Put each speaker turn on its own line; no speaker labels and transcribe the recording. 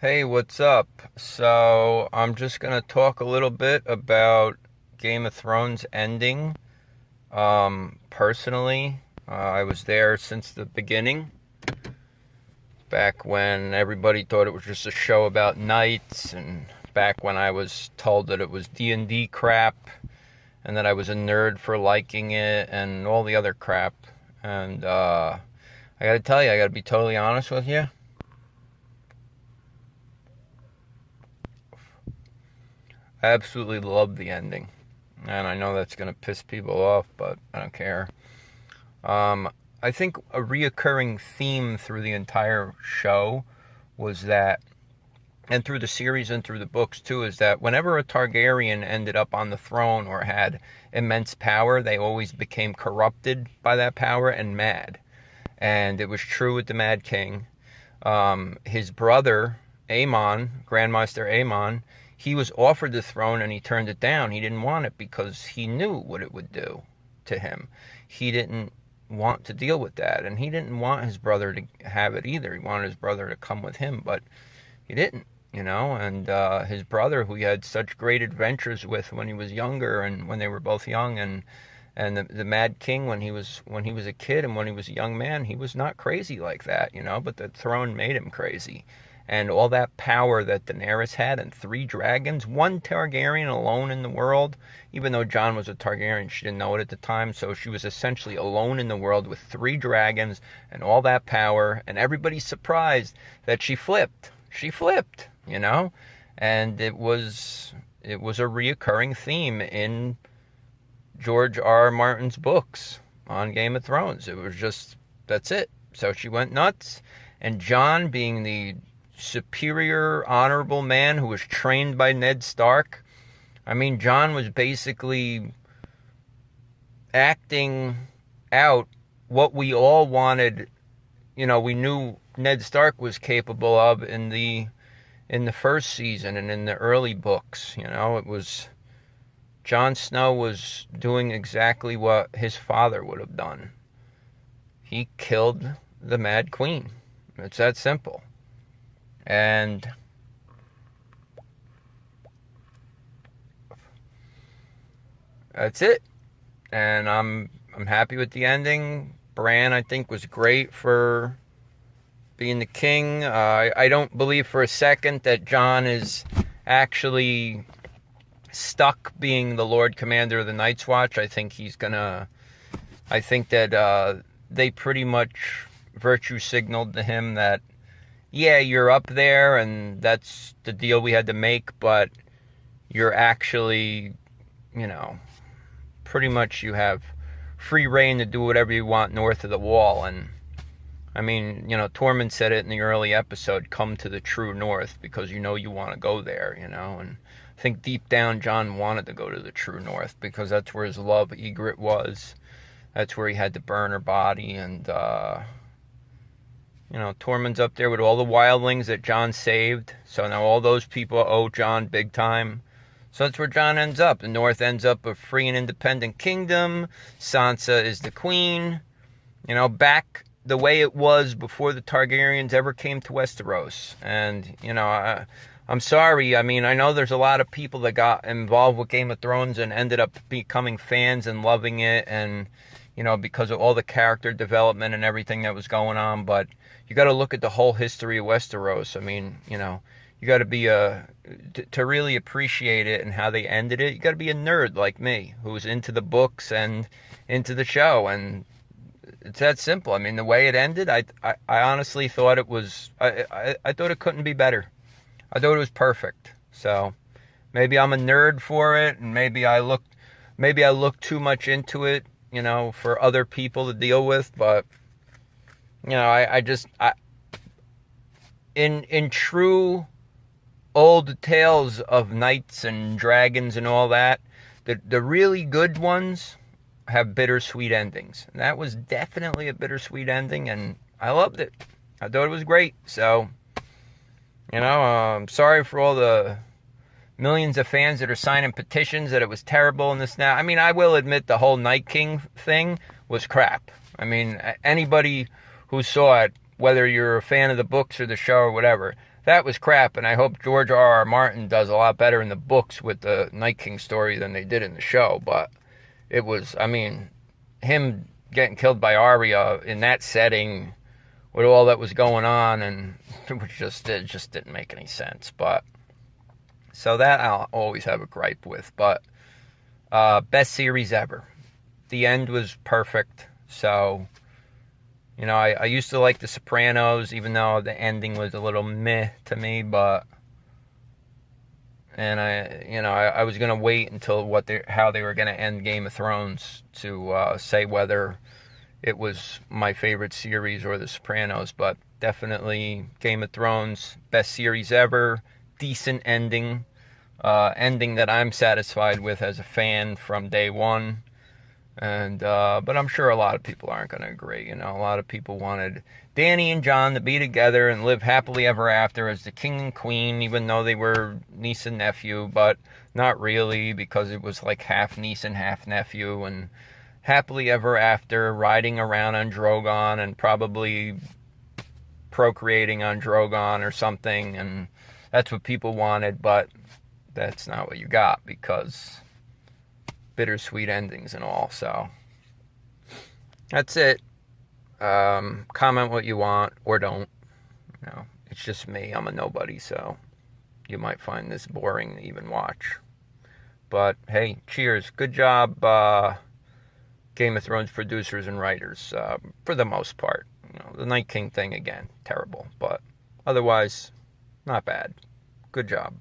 Hey, what's up? So, I'm just going to talk a little bit about Game of Thrones ending. Personally, I was there since the beginning, back when everybody thought it was just a show about knights, and back when I was told that it was D&D crap, and that I was a nerd for liking it, and all the other crap. And, I gotta tell you, I gotta be totally honest with you. I absolutely love the ending. And I know that's going to piss people off, but I don't care. Um, I think a reoccurring theme through the entire show was that, and through the series and through the books too, is that whenever a Targaryen ended up on the throne or had immense power, they always became corrupted by that power and mad. And it was true with the Mad King. His brother, Aemon, Grandmaster Aemon, he was offered the throne and he turned it down. He didn't want it because he knew what it would do to him. He didn't want to deal with that, and he didn't want his brother to have it either. He wanted his brother to come with him, but he didn't, and his brother, who he had such great adventures with when he was younger and when they were both young, and the Mad King, when he was a kid and when he was a young man, he was not crazy like that, but the throne made him crazy. And all that power that Daenerys had, and 3 dragons, one Targaryen alone in the world, even though Jon was a Targaryen, she didn't know it at the time, so she was essentially alone in the world with 3 dragons and all that power, and everybody's surprised that she flipped. She flipped, and it was a reoccurring theme in George R. R. Martin's books on Game of Thrones. It was just, that's it. So she went nuts, and Jon, being the superior, honorable man who was trained by Ned Stark, I mean, Jon was basically acting out what we all wanted. We knew Ned Stark was capable of in the first season and in the early books. It was Jon Snow was doing exactly what his father would have done. He killed the Mad Queen. It's that simple. And that's it. And I'm happy with the ending. Bran, I think, was great for being the king. I don't believe for a second that Jon is actually stuck being the Lord Commander of the Night's Watch. I think that they pretty much virtue signaled to him that, yeah, you're up there and that's the deal we had to make, but you're actually, pretty much you have free reign to do whatever you want north of the wall. And I mean, Tormund said it in the early episode, come to the true north because you want to go there, and I think deep down Jon wanted to go to the true north because that's where his love, Ygritte, was. That's where he had to burn her body, and Tormund's up there with all the wildlings that Jon saved. So now all those people owe Jon big time. So that's where Jon ends up. The North ends up a free and independent kingdom. Sansa is the queen. Back the way it was before the Targaryens ever came to Westeros. And, I'm sorry. I mean, I know there's a lot of people that got involved with Game of Thrones and ended up becoming fans and loving it. And, because of all the character development and everything that was going on. But you got to look at the whole history of Westeros. I mean, you got to be to really appreciate it and how they ended it. You got to be a nerd like me, who's into the books and into the show, and it's that simple. I mean, the way it ended, I honestly thought it was. I thought it couldn't be better. I thought it was perfect. So maybe I'm a nerd for it, and maybe I look too much into it, for other people to deal with, but. In true old tales of knights and dragons and all that, the really good ones have bittersweet endings. And that was definitely a bittersweet ending, and I loved it. I thought it was great. So, I'm sorry for all the millions of fans that are signing petitions that it was terrible and this now. I mean, I will admit the whole Night King thing was crap. I mean, anybody who saw it, whether you're a fan of the books or the show or whatever, that was crap, and I hope George R.R. Martin does a lot better in the books with the Night King story than they did in the show. But it was, I mean, him getting killed by Arya in that setting with all that was going on, and it just didn't make any sense. But so that I'll always have a gripe with. But best series ever. The end was perfect. So, you know, I used to like The Sopranos, even though the ending was a little meh to me. But and I was gonna wait until how they were gonna end Game of Thrones to say whether it was my favorite series or The Sopranos, but definitely Game of Thrones, best series ever, decent ending, ending that I'm satisfied with as a fan from day one. And but I'm sure a lot of people aren't going to agree. You know, a lot of people wanted Dany and Jon to be together and live happily ever after as the king and queen, even though they were niece and nephew, but not really, because it was like half niece and half nephew, and happily ever after, riding around on Drogon and probably procreating on Drogon or something, and that's what people wanted, but that's not what you got, because bittersweet endings and all. So that's it. Comment what you want or don't. You know, it's just me. I'm a nobody, so you might find this boring to even watch. But hey, cheers. Good job, Game of Thrones producers and writers, for the most part. You know, the Night King thing, again, terrible. But otherwise, not bad. Good job.